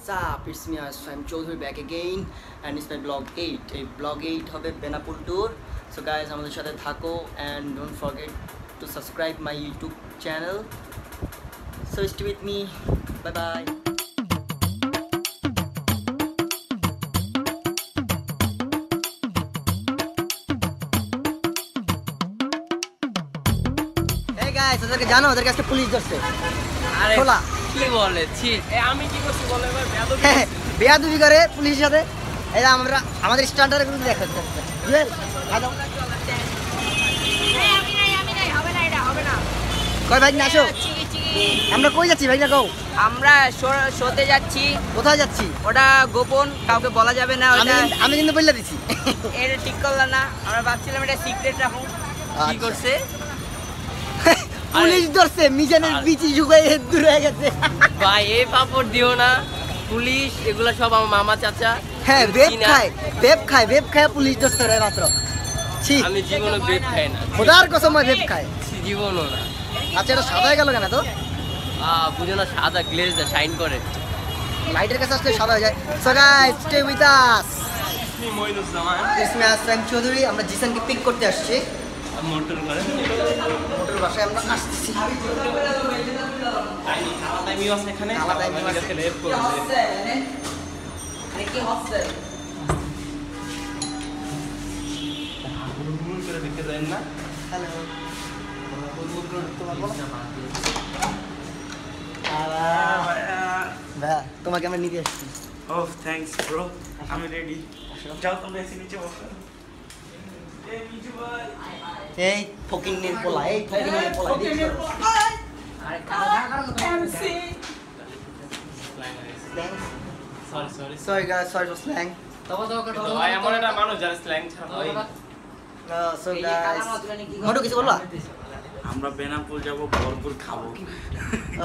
What's up? It's me, I'm Choudhury back again, and it's my vlog 8. Vlog 8 hobe Benapul tour. So guys, আমাদের সাথে থাকো and don't forget to subscribe my YouTube channel. So stay with me. Bye bye. Hey guys, ওদেরকে জানো ওদেরকে আজকে police ধরছে। আরে খোলা কি বলে ছি আমি কি করছি বলে এবার বেয়াদবি করে পুলিশের সাথে। এই আমরা আমাদের স্ট্যান্ডার্ডে কিন্তু দেখাচ্ছি জুয়েল আদম আমি নাই হবে না এটা হবে না কই ভাই না আসো আমরা কই যাচ্ছি ভাই না কও আমরা শোতে যাচ্ছি কোথায় যাচ্ছি ওটা গোপন কাউকে বলা যাবে না ওটা আমি কিন্তু বলে দিছি এটা ঠিক করলা না আমরা ভাবছিলাম এটা সিক্রেট রাখো কি করছে পুলিশ ধরছে মিজানের বিচি ঝুকাই দূর হয়ে গেছে ভাই এই পাপড় দিও না পুলিশ এগুলা সব আমার মামা চাচা হ্যাঁ বেপ খায় পুলিশ ধরছে রে মাত্র ছি আমি জীবনে বেপ খাই না খোদার কসম আমি বেপ খাই জীবনও না আচ্ছা এটা সাদা হয়ে গেল কেন তো বুঝো না সাদা গ্লেজ দা শাইন করে লাইটের কাছে আসলে সাদা হয়ে যায় so guys stay with us ইসমি মইনুজ্জামান ইসমি আসলাম চৌধুরী আমরা জিসানকে পিক করতে আসছি মোটর বাসায় আমরা আসছি টাইমিং আছে এখানে হেল্প করবে কি হচ্ছে গুরুগুরু করে দেখতে যাবেন না হ্যালো গুরুগুরু তোমার বলো ভাই তোমাকে আমরা নিতে আসছি Oh, thanks, bro. I'm ready. যাও তোমরা এসে নিচে বসো। এই নিচে ভাই। এই ফকিন্নের পোলা এই ফকিন্নের পোলা আরে MC sorry guys sorry for slang ভাই এমন একটা মানুষ যারা স্ল্যাং ছাড়া হয় so guys মোটু কিছু বলবা আমরা বেনাপোল যাব ভরপুর খাবো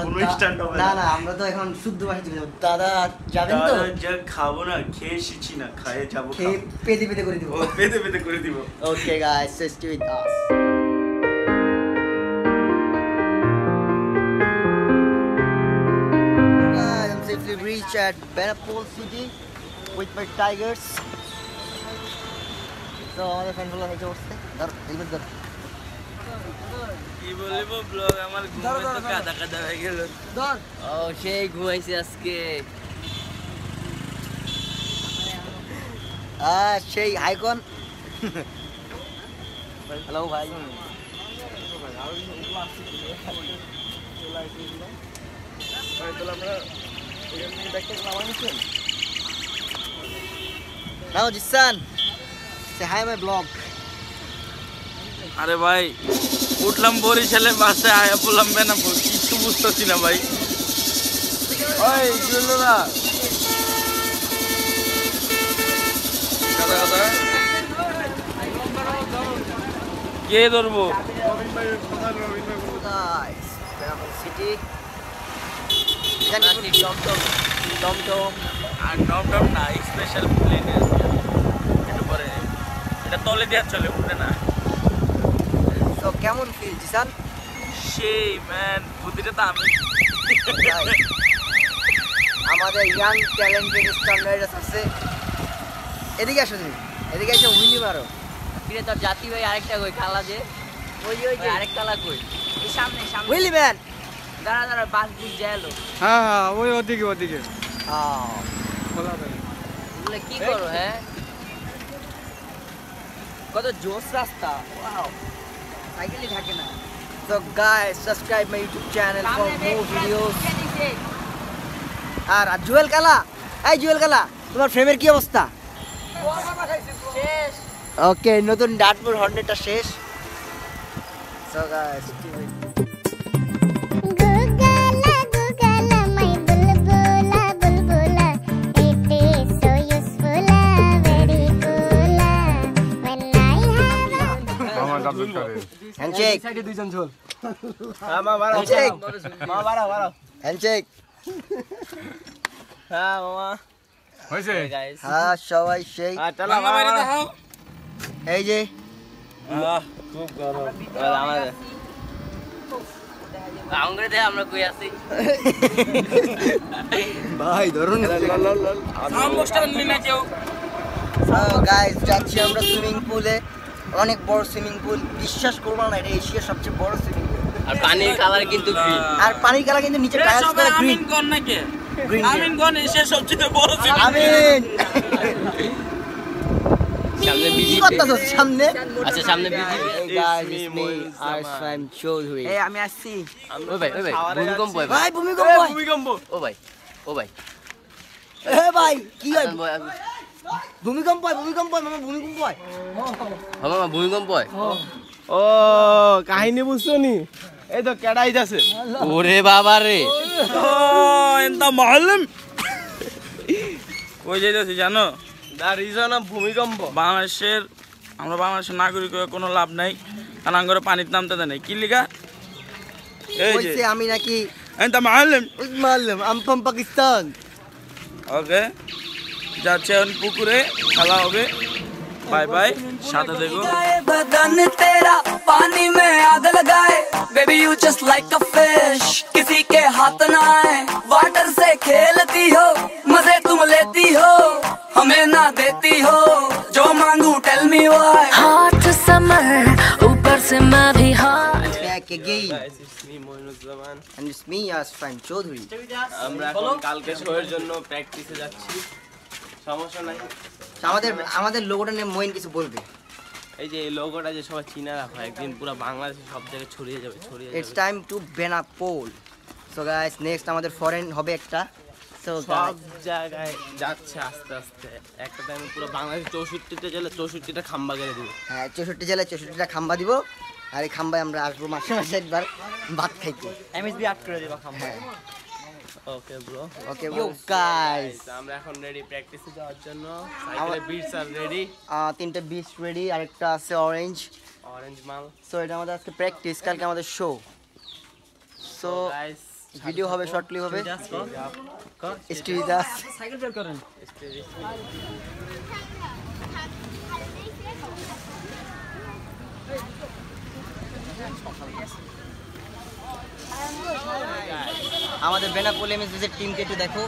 কোন স্ট্যান্ড হবে না আমরা তো এখন শুদ্ধ ভাষায় যাব দাদা যাবেন তো যা খাবো না খেয়ে শিখছি না খায়ে যাব খেয়ে পেতে করে দিব পেতে করে দিব okay guys so stay with us I'm safely reached at Benapol city with my tigers so আমাদের ফ্রেন্ডগুলো হেঁটে উঠছে ধর হেলমেট ধর কি বলবো ব্লগ আমার ঘুমে তো কাদা হয়ে গেল ধর ও সেই ঘুমাইছে আজকে সেই আইকন হ্যালো ভাই নাও জিসান সে হাই মাই ব্লগ আরে ভাই উঠলাম বরিশালে বাসে আয়া বললাম বেনাপোল কিছু বুঝতেছি না ভাই ওই চলো না কে ধরবো সিটি টমটম আর টমটম না স্পেশাল প্লেনে একটু পরে এটা তলে দেওয়া চলে উঠে না তো কেমন ফিল জিসান সেই ম্যান বুদ্ধিটা তো আমি আমাদের ইয়াং ট্যালেন্টেড স্ট্যান্ডার্ড আছে এদিকে আসো তুমি এদিকে এসে উইলি মারো ফিরে তোর জাতি ভাই আরেকটা কই খালা যে ওই যে আরেক কালা কই এই সামনে উইলি ম্যান দাঁড়া বাস বুঝ যাইলো হ্যাঁ ওই ওদিকে বলে কি করো হ্যাঁ কত জোস রাস্তা ওয়াও সাইকেলই থাকে না So guys, subscribe my YouTube channel for more videos. আর জুয়েল কালা এই জুয়েল কালা তোমার ফ্রেমের কি অবস্থা শেষ ওকে নতুন ডাটপুর হর্নেটটা শেষ So guys, handshake সাইডে দুইজন ঝোল handshake বাড়াও handshake হ্যাঁ মামা হইছে গাইস হ্যাঁ সবাই সেই টালা বাইরে দাও এই যে খুব গরম আমাদের আঙ্গুরে দে আমরা কই আছি ভাই ধরুন গাইস যাচ্ছি আমরা সুইমিং পুলে, অনেক বড় সুইমিং পুল, বিশ্বাস করবো না এটা এশিয়ার সবচেয়ে বড় সুইমিং পুল। আর পানির কালার কিন্তু গ্রিন, আর পানির কালার কিন্তু নিচে টাইলস করা গ্রিন। কোন নাকি গ্রিন আমিন কোন এশিয়ার সবচেয়ে বড় সুইমিং আমিন সামনে কি বিজি করতেছ সামনে? আচ্ছা সামনে busy guys it's me Arfan Chowdhury. এই আমি আসছি ওই ভাই ভূমিকম্প হয় ভাই ভূমিকম্প হয়। ভূমিকম্প ও ভাই এ ভাই কি হয়? ভাই ভূমিকম্প হয়, ভূমিকম্প হয় মামা, ভূমিকম্প হয়। মামা ভূমিকম্প হয় ও কাহিনী বুঝছো নি এই তো কেডাই যাচ্ছে ওরে বাবা রে ও এন্তা মালুম কই যাইতাছি জানো দা রিজন অফ ভূমিকম্প আমরা বাংলাদেশের নাগরিক হয়ে কোনো লাভ নাই কারণ আঙ্গরে পানিতে নামতে দেয় নাই কি লিগা এই যে কইছে আমি নাকি এন্তা মালুম মালুম আম ফ্রম পাকিস্তান। ওকে যাচ্ছে এখন পুকুরে খেলা হবে बाय बाय साथ देखो बदन तेरा पानी में आग लगाए baby you just like a fish किसी के हाथ ना आए वाटर से खेलती हो मजे तुम लेती हो हमें ना देती हो जो मांगू tell me why Hot summer, ऊपर से मैं भी hot. Back again guys it's me Moinuzzaman and it's me Arfan Chaudhary. আমরা এখন কালকে শোয়ের জন্য প্র্যাকটিসে যাচ্ছি সমস্যা নাই আমাদের লোগোটা নিয়ে মইন কিছু বলবে। এই যে এই লোগোটা যে সবাই চিনা রাখো একদিন পুরো বাংলাদেশে সব জায়গায় ছড়িয়ে যাবে It's time to Benapol. So guys next আমাদের ফরেন হবে একটা। So সব জায়গায় যাচ্ছে আস্তে আস্তে একটা টাইমে পুরো বাংলাদেশ 64তে গেলে 64টা খাম্বা গেড়ে দিবে হ্যাঁ 64 জেলায় 64টা খাম্বা দিব, আর এই খাম্বায় আমরা আসবো মাসে মাসে একবার ভাত খাইতে। এমএসবি আট করে দিবা খাম হ্যাঁ okay bro okay you guys আমরা এখন রেডি প্র্যাকটিসে যাওয়ার জন্য সাইকেলে বিটস আর রেডি তিনটা বিচ রেডি, আরেকটা আছে অরেঞ্জ। অরেঞ্জ মাল সো এটা আমাদের আজকে প্র্যাকটিস, কালকে আমাদের শো। সো গাইস ভিডিও হবে, শর্টলি হবে। স্টিভি দাস সাইকেল বের করেন আমাদের বেনাপোল এমএসবির টিমকে একটু দেখো।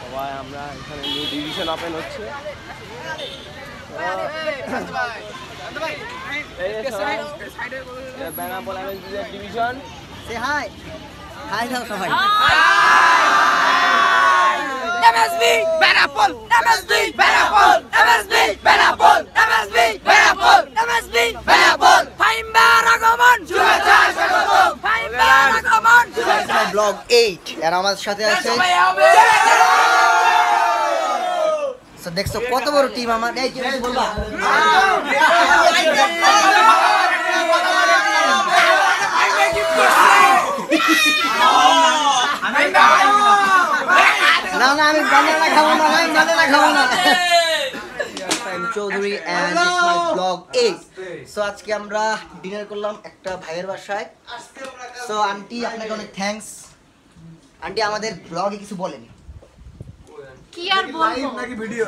সবাই আমরা এখানে নিউ ডিভিশন ওপেন হচ্ছে বেনাপোল এমএসবির ডিভিশন সে হাই হাই দাও সবাই। MSB Benapol MSB Benapol MSB Benapol MSB Benapol MSB Benapol Faimba Ragaman শুভেচ্ছা স্বাগতম Faimba Ragaman ব্লগ 8 আর আমাদের সাথে আছে। সো দেখছো কত বড় টিম আমার। এই কি বলবা? না না আমি বানানা খাবো না ভাই, বানানা খাবো না। Chowdhury and it's my blog 8। So আজকে আমরা ডিনার করলাম একটা ভাইয়ের বাসায়। সো আন্টি আপনাকে অনেক থ্যাঙ্কস। আন্টি আমাদের ব্লগে কিছু বলেন। কি আর বলবো নাকি ভিডিও?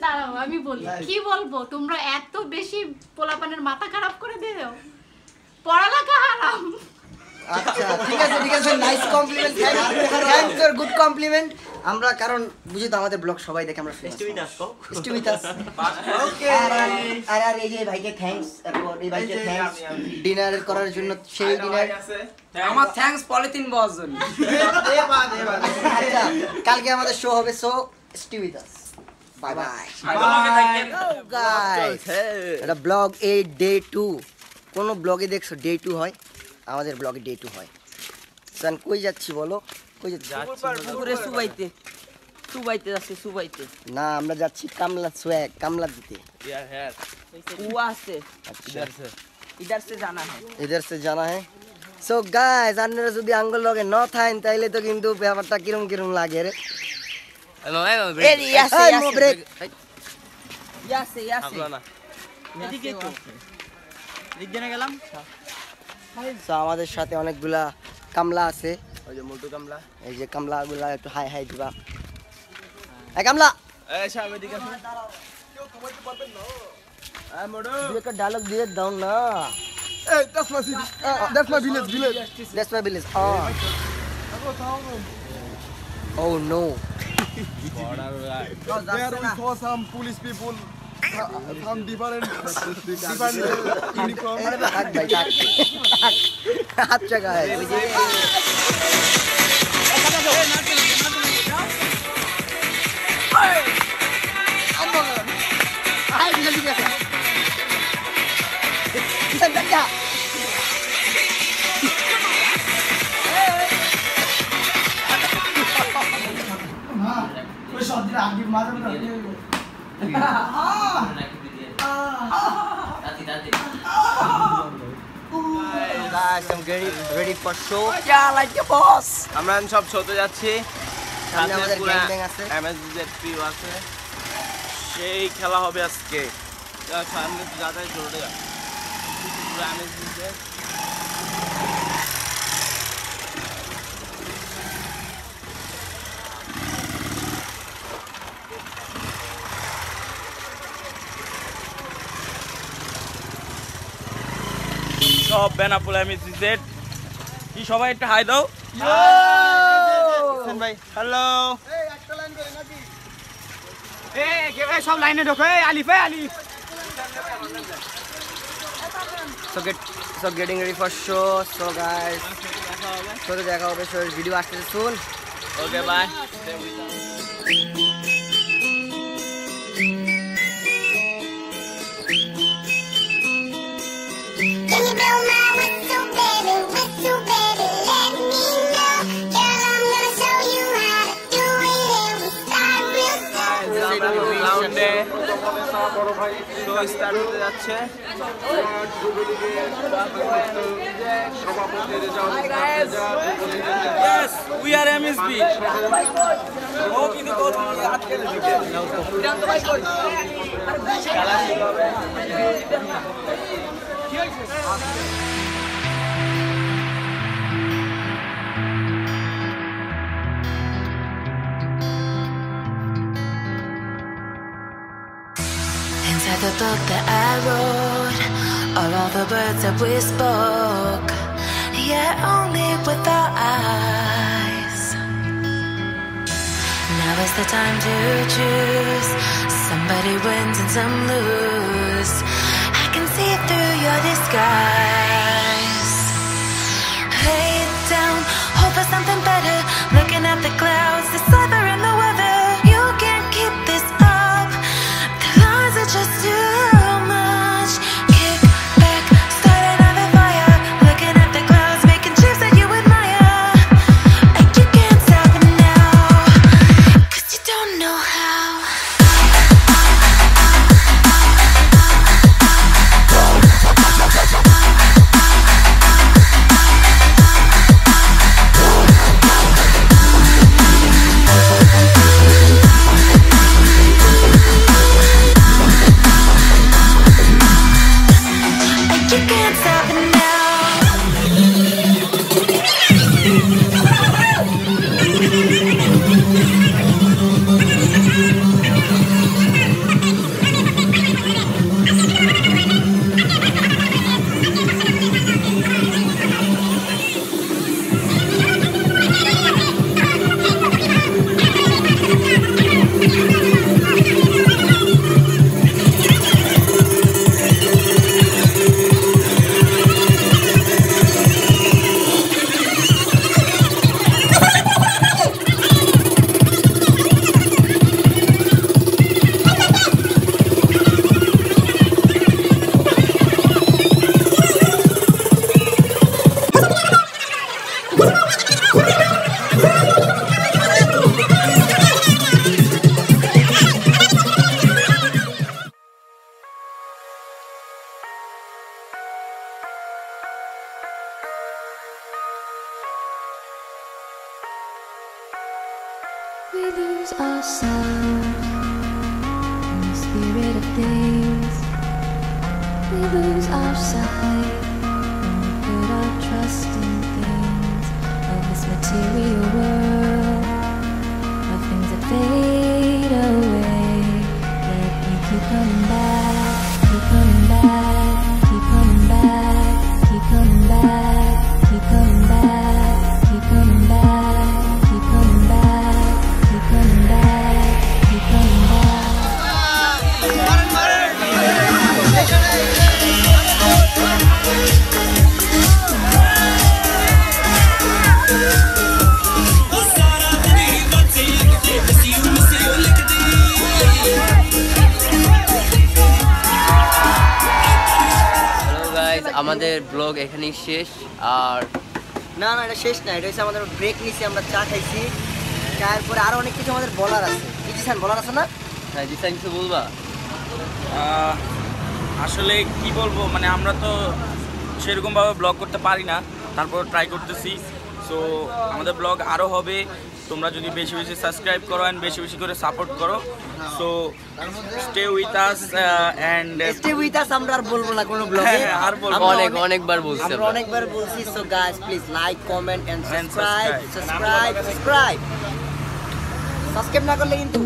দাঁড়াও আমি বলি কি বলবো, তোমরা এত বেশি পোলাপানের মাথা খারাপ করে দিও, পড়ালেখা হারাম। আচ্ছা ঠিক আছে nice compliment, thanks for good compliment. আমরা কারণ বুঝি তো আমাদের ব্লগ সবাই দেখে, আমরা স্টুপিটাস ওকে। আর এই যে ভাইকে থ্যাঙ্কস, তারপর এই ভাইকে থ্যাঙ্কস ডিনার করার জন্য, সেই ডিনার আমার থ্যাঙ্কস পলিথিন বস জন্য। আচ্ছা কালকে আমাদের শো হবে, সো স্টুপিটাস বাই বাই গাইস। এটা ব্লগ 8 ডে 2। কোন ব্লগে দেখছো ডে 2 হয়? আমাদের ব্লগে ডে 2 হয়। সান কই যাচ্ছি বলো, কই যাচ্ছি? পুকুরে সুবাইতে যাচ্ছে সুবাইতে না আমরা যাচ্ছি কামলা সোয়াগ, কামলা দিতে। ইয়ার হেয়ার কুয়া আছে इधर से जाना है इधर से जाना है। सो गाइस আপনারা যদি আঙ্গুল লগে ন থাকেন তাইলে তো কিন্তু ব্যাপারটা কিরম কিরম লাগে রে। ব্রেক ইয়াসে আমরা না এদিকে তো দিক দিয়ে গেলাম। সো আমাদের সাথে অনেকগুলা কামলা আছে। ওই যে মোটু কামলা, এই যে কামলাগুলা একটু হাই হাই দিবা। এই কামলা এই সামনে দিকে আসো কেউ কমাইতে পারবেন না। মোটু দুই একটা ডায়লগ দিয়ে দাও না। Hey, that's my city. That's my village. That's my village. Oh no. There we saw some police people. Some different uniform. अच्छा guys. Guys, I'm ready for show. Yeah, like the boss. আমরা সব শোতে যাচ্ছি। সামনে আমাদের gang ব্যাং আছে। MSZ আছে। সেই খেলা হবে আজকে। সামনে যাতায়াত চলে যা। পুরো MSZ সব বেনাপোল MSZ কি সবাই একটা হাই দাও ভাই হ্যালো সব লাইনে ঢোকে আলিফ আলিফ so getting ready for show. So guys, so দেখা হবে show video আসছে soon. Okay bye show start হতে যাচ্ছে Yes, we are MSB. ও কিন্তু গোল আটকে দিয়েছে খেলা শুরু হবে Inside the book that I wrote are all the words that we spoke, yet only with our eyes. Now is the time to choose. Somebody wins and some lose. I can see through your disguise. Lay it down, hope for something better. Looking at the clouds, the sliver in the weather. You can't keep this up. The lies are just too much. Kick back, start another fire. Looking at the clouds, making shapes that you admire. And you can't stop it now, 'cause you don't know how. You can't stop it We lose ourselves in the spirit of things. We lose our sight when we put our trust in things of this material world, of things that fade away. Yet we keep coming back, keep coming back, keep coming back. আমাদের blog এখানেই শেষ। আর না না এটা শেষ না, এটা হচ্ছে আমাদের ব্রেক নিছি, আমরা চা খাইছি, তারপরে আরো অনেক কিছু আমাদের বলার আছে। কি জিসান বলার আছে না? হ্যাঁ জিসান কিছু বলবা? আসলে কি বলবো, মানে আমরা তো সেরকমভাবে ব্লগ করতে পারি না, তারপর ট্রাই করতেছি। সো আমাদের ব্লগ আরও হবে, তোমরা যদি বেশি বেশি সাবস্ক্রাইব করো অ্যান্ড বেশি বেশি করে সাপোর্ট করো। So stay with us and stay with আস। আমরা আর বলবো না কোনো ব্লগে, আর বলবো অনেকবার বলছি, আমরা অনেকবার বলছি। So guys please like comment and subscribe না করলে কিন্তু